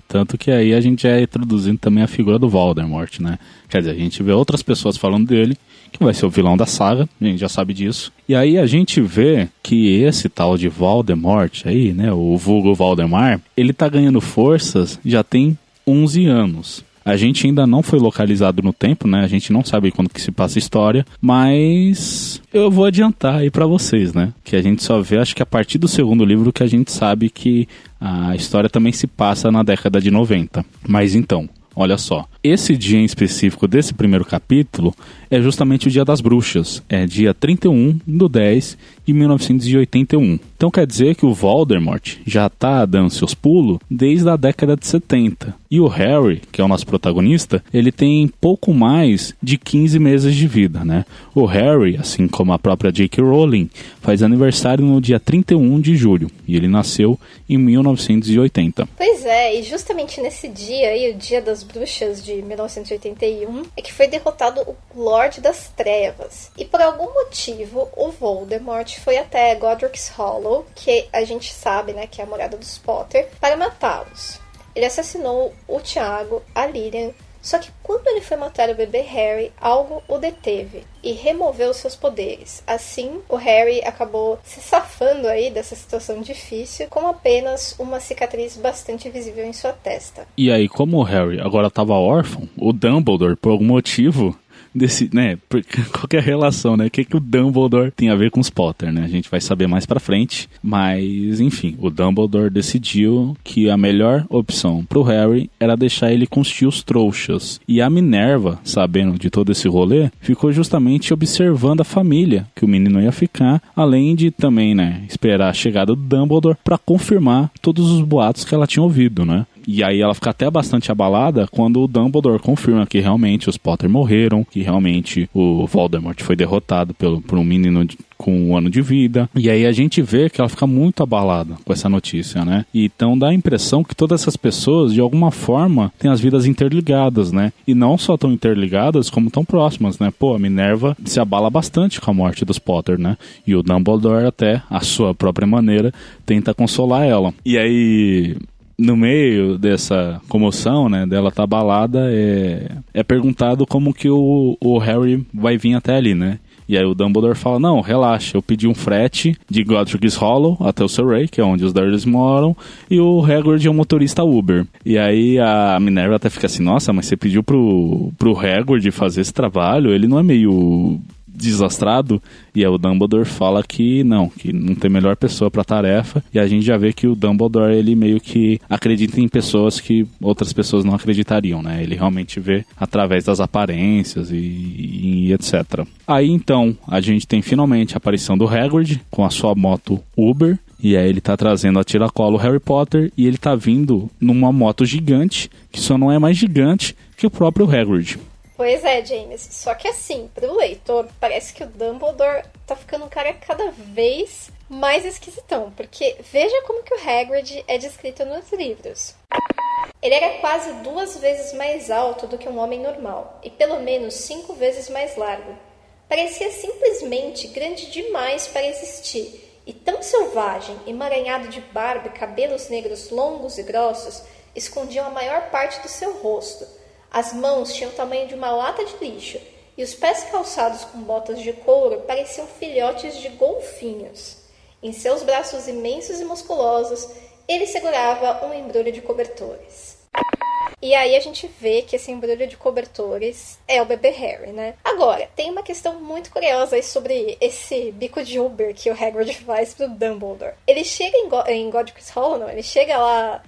Tanto que aí a gente já introduzindo também a figura do Voldemort, né? Quer dizer, a gente vê outras pessoas falando dele, que vai ser o vilão da saga, a gente já sabe disso. E aí a gente vê que esse tal de Voldemort aí, né? O vulgo Valdemar, ele tá ganhando forças já tem 11 anos. A gente ainda não foi localizado no tempo, né? A gente não sabe quando que se passa a história, mas eu vou adiantar aí pra vocês, né? Que a gente só vê, acho que a partir do segundo livro que a gente sabe que a história também se passa na década de 90. Mas então, olha só, esse dia em específico desse primeiro capítulo é justamente o Dia das Bruxas. É dia 31/10 de 1981. Então quer dizer que o Voldemort já tá dando seus pulos desde a década de 70. E o Harry, que é o nosso protagonista, ele tem pouco mais de 15 meses de vida, né? O Harry, assim como a própria J.K. Rowling, faz aniversário no dia 31 de julho. E ele nasceu em 1980. Pois é, e justamente nesse dia aí, o Dia das Bruxas de 1981, é que foi derrotado o Lorde das Trevas. E por algum motivo, o Voldemort foi até Godric's Hollow, que a gente sabe, né, que é a morada dos Potter, para matá-los. Ele assassinou o Tiago, a Lilian, só que quando ele foi matar o bebê Harry, algo o deteve e removeu seus poderes. Assim, o Harry acabou se safando aí dessa situação difícil com apenas uma cicatriz bastante visível em sua testa. E aí, como o Harry agora estava órfão, o Dumbledore, por algum motivo, né, qualquer relação, né, o que o Dumbledore tem a ver com os Potter, né, a gente vai saber mais pra frente, mas enfim, o Dumbledore decidiu que a melhor opção pro Harry era deixar ele com os tios trouxas, e a Minerva, sabendo de todo esse rolê, ficou justamente observando a família que o menino ia ficar, além de também, né, esperar a chegada do Dumbledore pra confirmar todos os boatos que ela tinha ouvido, né. E aí ela fica até bastante abalada quando o Dumbledore confirma que realmente os Potter morreram, que realmente o Voldemort foi derrotado por um menino com 1 ano de vida. E aí a gente vê que ela fica muito abalada com essa notícia, né? E então dá a impressão que todas essas pessoas, de alguma forma, têm as vidas interligadas, né? E não só tão interligadas, como tão próximas, né? Pô, a Minerva se abala bastante com a morte dos Potter, né? E o Dumbledore até, à sua própria maneira, tenta consolar ela. E aí, no meio dessa comoção, né, dela tá abalada, é perguntado como que o Harry vai vir até ali, né? E aí o Dumbledore fala, não, relaxa, eu pedi um frete de Godric's Hollow até o Surrey, que é onde os Dursleys moram, e o Hagrid é um motorista Uber. E aí a Minerva até fica assim, nossa, mas você pediu pro Hagrid fazer esse trabalho? Ele não é meio desastrado? E aí o Dumbledore fala que não tem melhor pessoa pra tarefa, e a gente já vê que o Dumbledore, ele meio que acredita em pessoas que outras pessoas não acreditariam, né? Ele realmente vê através das aparências e etc. Aí então, a gente tem finalmente a aparição do Hagrid com a sua moto Uber, e aí ele tá trazendo a tiracolo Harry Potter, e ele tá vindo numa moto gigante, que só não é mais gigante que o próprio Hagrid. Pois é, James. Só que assim, pro leitor, parece que o Dumbledore tá ficando um cara cada vez mais esquisitão. Porque veja como que o Hagrid é descrito nos livros. Ele era quase 2 vezes mais alto do que um homem normal, e pelo menos 5 vezes mais largo. Parecia simplesmente grande demais para existir, e tão selvagem, emaranhado de barba e cabelos negros longos e grossos, escondiam a maior parte do seu rosto. As mãos tinham o tamanho de uma lata de lixo, e os pés calçados com botas de couro pareciam filhotes de golfinhos. Em seus braços imensos e musculosos, ele segurava um embrulho de cobertores. E aí a gente vê que esse embrulho de cobertores é o bebê Harry, né? Agora, tem uma questão muito curiosa aí sobre esse bico de Uber que o Hagrid faz pro Dumbledore. Ele chega em Godric's Hollow, não, ele chega lá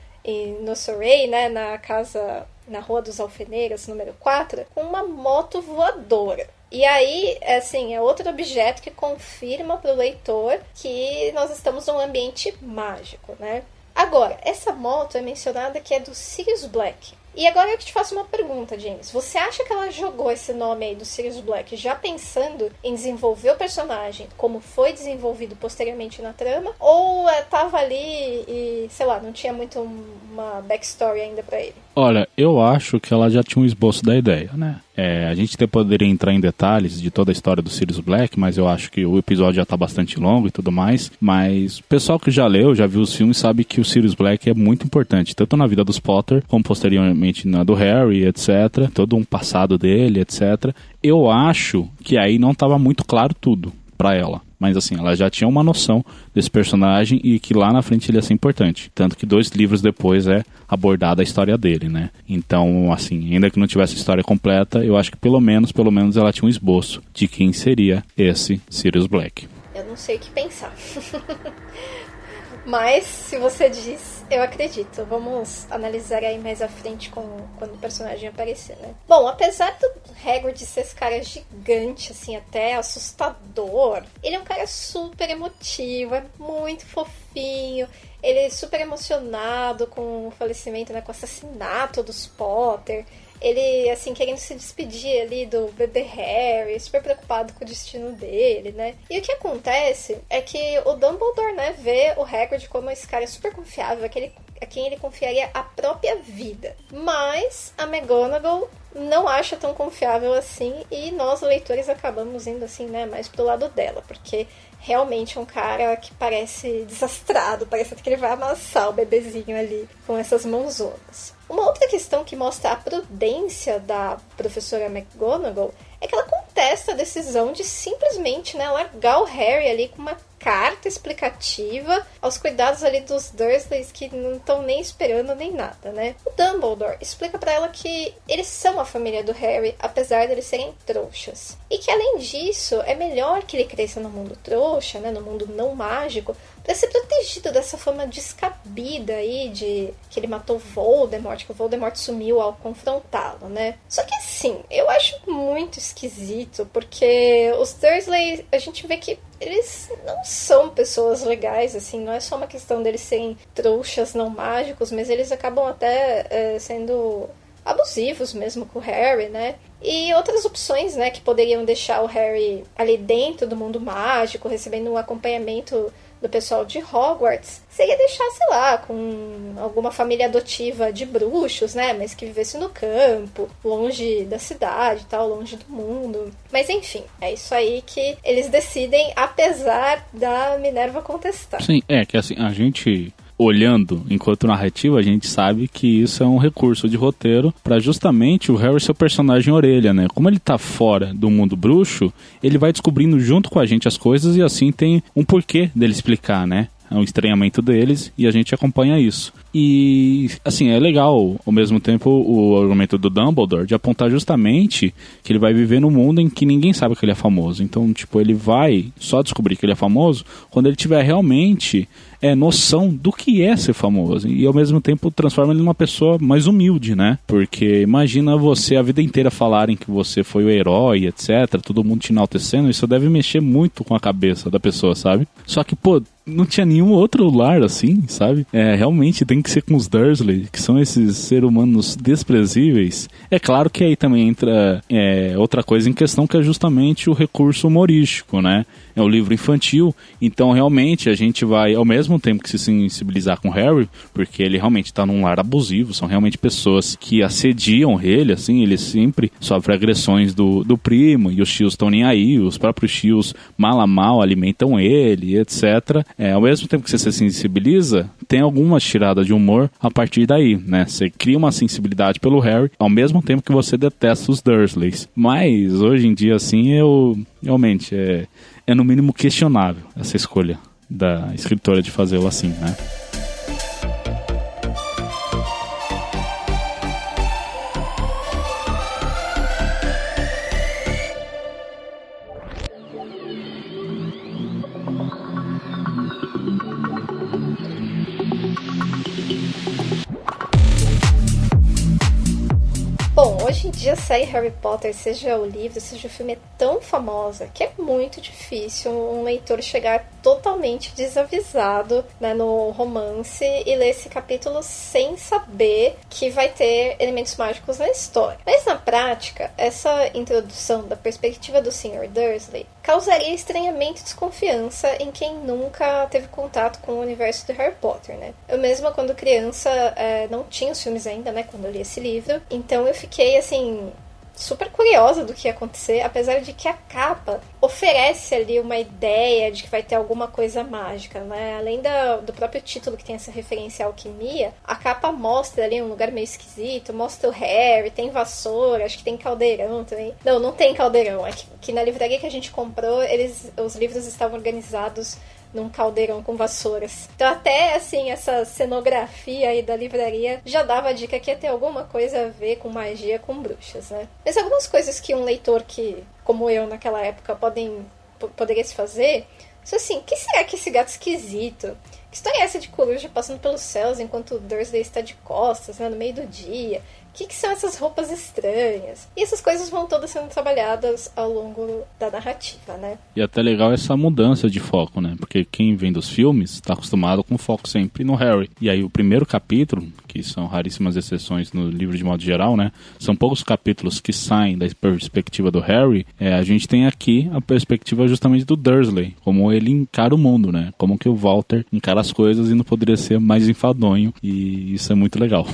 no Surrey, né, na casa, na Rua dos Alfeneiros, número 4, com uma moto voadora. E aí, assim, é outro objeto que confirma pro leitor que nós estamos num ambiente mágico, né? Agora, essa moto é mencionada que é do Sirius Black. E agora eu te faço uma pergunta, James. Você acha que ela jogou esse nome aí do Sirius Black já pensando em desenvolver o personagem como foi desenvolvido posteriormente na trama? Ou tava ali e, sei lá, não tinha muito uma backstory ainda pra ele? Olha, eu acho que ela já tinha um esboço da ideia, né? A gente até poderia entrar em detalhes de toda a história do Sirius Black, mas eu acho que o episódio já tá bastante longo e tudo mais. Mas o pessoal que já leu, já viu os filmes, sabe que o Sirius Black é muito importante, tanto na vida dos Potter, como posteriormente na do Harry, etc. Todo um passado dele, etc. Eu acho que aí não tava muito claro tudo pra ela. Mas assim, ela já tinha uma noção desse personagem e que lá na frente ele ia ser importante. Tanto que 2 livros depois é abordada a história dele, né? Então, assim, ainda que não tivesse a história completa, eu acho que pelo menos ela tinha um esboço de quem seria esse Sirius Black. Eu não sei o que pensar. Mas, se você diz, eu acredito. Vamos analisar aí mais à frente quando o personagem aparecer, né? Bom, apesar do Hagrid ser esse cara gigante, assim, até assustador, ele é um cara super emotivo, é muito fofinho. Ele é super emocionado com o falecimento, né, com o assassinato dos Potter. Ele, assim, querendo se despedir ali do bebê Harry, super preocupado com o destino dele, né? E o que acontece é que o Dumbledore, né, vê o Hagrid como esse cara super confiável, a quem ele confiaria a própria vida. Mas a McGonagall não acha tão confiável assim e nós, leitores, acabamos indo, assim, né, mais pro lado dela, porque realmente é um cara que parece desastrado, parece que ele vai amassar o bebezinho ali com essas mãozonas. Uma outra questão que mostra a prudência da professora McGonagall é que ela contesta a decisão de simplesmente, né, largar o Harry ali com uma carta explicativa aos cuidados ali dos Dursleys que não estão nem esperando nem nada, né? O Dumbledore explica pra ela que eles são a família do Harry, apesar de eles serem trouxas. E que, além disso, é melhor que ele cresça no mundo trouxa, né, no mundo não mágico, para ser protegido dessa fama descabida aí de que ele matou Voldemort, que o Voldemort sumiu ao confrontá-lo, né? Só que assim, eu acho muito esquisito, porque os Dursley, a gente vê que eles não são pessoas legais, assim, não é só uma questão deles serem trouxas não mágicos, mas eles acabam até sendo abusivos mesmo com o Harry, né? E outras opções, né, que poderiam deixar o Harry ali dentro do mundo mágico, recebendo um acompanhamento do pessoal de Hogwarts, seria deixar, sei lá, com alguma família adotiva de bruxos, né, mas que vivesse no campo, longe da cidade e tal, longe do mundo. Mas enfim, é isso aí que eles decidem, apesar da Minerva contestar. Sim, que assim, a gente olhando enquanto narrativa, a gente sabe que isso é um recurso de roteiro para justamente o Harry ser o personagem orelha, né? Como ele tá fora do mundo bruxo, ele vai descobrindo junto com a gente as coisas e assim tem um porquê dele explicar, né? É um estranhamento deles e a gente acompanha isso. E, assim, é legal, ao mesmo tempo, o argumento do Dumbledore de apontar justamente que ele vai viver num mundo em que ninguém sabe que ele é famoso. Então, tipo, ele vai só descobrir que ele é famoso quando ele tiver realmente noção do que é ser famoso. E, ao mesmo tempo, transforma ele numa pessoa mais humilde, né? Porque imagina você a vida inteira falarem que você foi o herói, etc. Todo mundo te enaltecendo. Isso deve mexer muito com a cabeça da pessoa, sabe? Só que, pô, não tinha nenhum outro lar assim, sabe? Realmente tem que ser com os Dursley, que são esses seres humanos desprezíveis. É claro que aí também entra outra coisa em questão, que é justamente o recurso humorístico, né? É um livro infantil, então realmente a gente vai, ao mesmo tempo que se sensibilizar com o Harry, porque ele realmente está num lar abusivo, são realmente pessoas que assediam ele, assim, ele sempre sofre agressões do primo, e os tios estão nem aí, os próprios tios mal a mal alimentam ele, etc. Ao mesmo tempo que você se sensibiliza, tem algumas tiradas de humor a partir daí, né? Você cria uma sensibilidade pelo Harry, ao mesmo tempo que você detesta os Dursleys. Mas, hoje em dia, assim, realmente, é no mínimo questionável essa escolha da escritora de fazê-lo assim, né? Bom, hoje em dia a série Harry Potter, seja o livro, seja o filme, é tão famosa que é muito difícil um leitor chegar totalmente desavisado, né, no romance e ler esse capítulo sem saber que vai ter elementos mágicos na história. Mas na prática, essa introdução da perspectiva do Sr. Dursley causaria estranhamento e desconfiança em quem nunca teve contato com o universo de Harry Potter, né? Eu mesma, quando criança, não tinha os filmes ainda, né, quando eu li esse livro, então eu fiquei, assim, super curiosa do que ia acontecer, apesar de que a capa oferece ali uma ideia de que vai ter alguma coisa mágica, né? Além do próprio título, que tem essa referência à alquimia, a capa mostra ali um lugar meio esquisito, mostra o Harry, tem vassoura, acho que tem caldeirão também. Não tem caldeirão, é que na livraria que a gente comprou, os livros estavam organizados num caldeirão com vassouras. Então até, assim, essa cenografia aí da livraria já dava a dica que ia ter alguma coisa a ver com magia, com bruxas, né? Mas algumas coisas que um leitor que, como eu naquela época, poderia se fazer, são assim, o que será que esse gato esquisito? Que história é essa de coruja passando pelos céus enquanto o Dursley está de costas, né, no meio do dia? O que são essas roupas estranhas? E essas coisas vão todas sendo trabalhadas ao longo da narrativa, né? E até legal essa mudança de foco, né? Porque quem vem dos filmes está acostumado com foco sempre no Harry. E aí o primeiro capítulo, que são raríssimas exceções no livro de modo geral, né? São poucos capítulos que saem da perspectiva do Harry. A gente tem aqui a perspectiva justamente do Dursley, como ele encara o mundo, né? Como que o Walter encara as coisas e não poderia ser mais enfadonho. E isso é muito legal.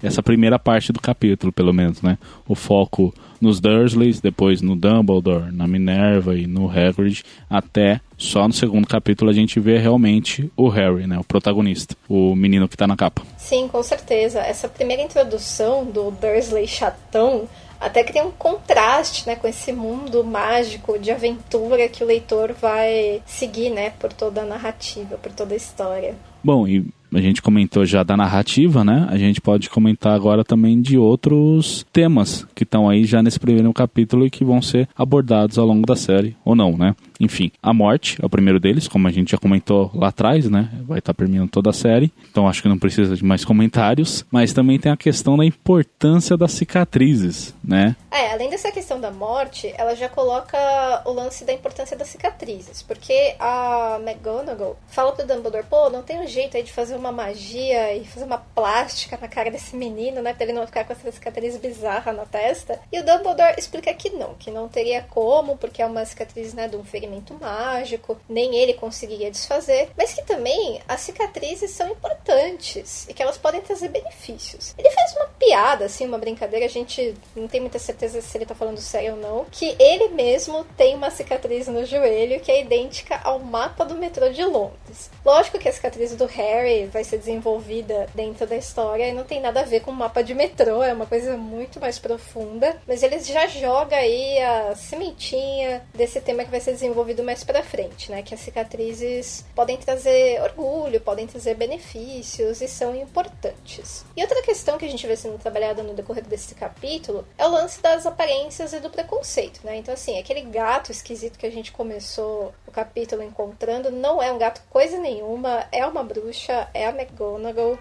Essa primeira parte do capítulo, pelo menos, né? O foco nos Dursleys, depois no Dumbledore, na Minerva e no Hagrid, até só no segundo capítulo a gente vê realmente o Harry, né? O protagonista, o menino que tá na capa. Sim, com certeza. Essa primeira introdução do Dursley chatão até cria um contraste, né, com esse mundo mágico de aventura que o leitor vai seguir, né, por toda a narrativa, por toda a história. Bom, e a gente comentou já da narrativa, né? A gente pode comentar agora também de outros temas que estão aí já nesse primeiro capítulo e que vão ser abordados ao longo da série, ou não, né? Enfim, a morte é o primeiro deles, como a gente já comentou lá atrás, né? Vai estar permeando toda a série, então acho que não precisa de mais comentários. Mas também tem a questão da importância das cicatrizes, né? Além dessa questão da morte, ela já coloca o lance da importância das cicatrizes, porque a McGonagall fala pro Dumbledore, pô, não tem um jeito aí de fazer uma magia e fazer uma plástica na cara desse menino, né, pra ele não ficar com essa cicatriz bizarra na testa. E o Dumbledore explica que não teria como, porque é uma cicatriz, né, de um ferimento mágico, nem ele conseguiria desfazer, mas que também as cicatrizes são importantes e que elas podem trazer benefícios. Ele faz uma piada, assim, uma brincadeira, a gente não tem muita certeza se ele tá falando sério ou não, que ele mesmo tem uma cicatriz no joelho que é idêntica ao mapa do metrô de Londres. Lógico que a cicatriz do Harry vai ser desenvolvida dentro da história e não tem nada a ver com o mapa de metrô, é uma coisa muito mais profunda, mas ele já joga aí a sementinha desse tema que vai ser desenvolvido mais pra frente, né, que as cicatrizes podem trazer orgulho, podem trazer benefícios e são importantes. E outra questão que a gente vê sendo trabalhada no decorrer desse capítulo é o lance das aparências e do preconceito, né, então assim, aquele gato esquisito que a gente começou o capítulo encontrando não é um gato coisa nenhuma, é uma bruxa, é a McGonagall.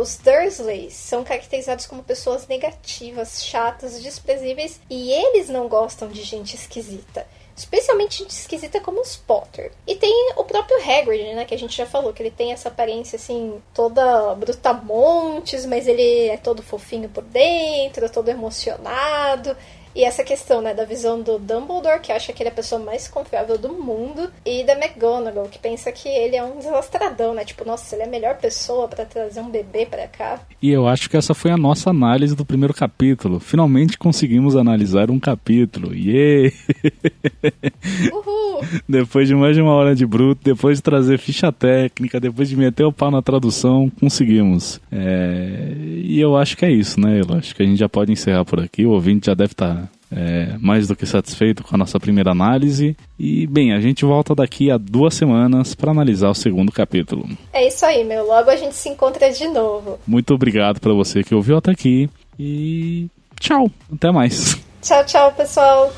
Os Dursleys são caracterizados como pessoas negativas, chatas, desprezíveis, e eles não gostam de gente esquisita. Especialmente gente esquisita como os Potter. E tem o próprio Hagrid, né, que a gente já falou, que ele tem essa aparência, assim, toda brutamontes, mas ele é todo fofinho por dentro, todo emocionado. E essa questão, né, da visão do Dumbledore, que acha que ele é a pessoa mais confiável do mundo, e da McGonagall, que pensa que ele é um desastradão, né? Tipo, nossa, ele é a melhor pessoa pra trazer um bebê pra cá. E eu acho que essa foi a nossa análise do primeiro capítulo. Finalmente conseguimos analisar um capítulo. Yeah! Uhul! Depois de mais de uma hora de bruto, depois de trazer ficha técnica, depois de meter o pau na tradução, conseguimos. E eu acho que é isso, né? Eu acho que a gente já pode encerrar por aqui. O ouvinte já deve estar mais do que satisfeito com a nossa primeira análise. E, bem, a gente volta daqui a 2 semanas para analisar o segundo capítulo. É isso aí, meu. Logo a gente se encontra de novo. Muito obrigado para você que ouviu até aqui. E tchau. Até mais. Tchau, tchau, pessoal.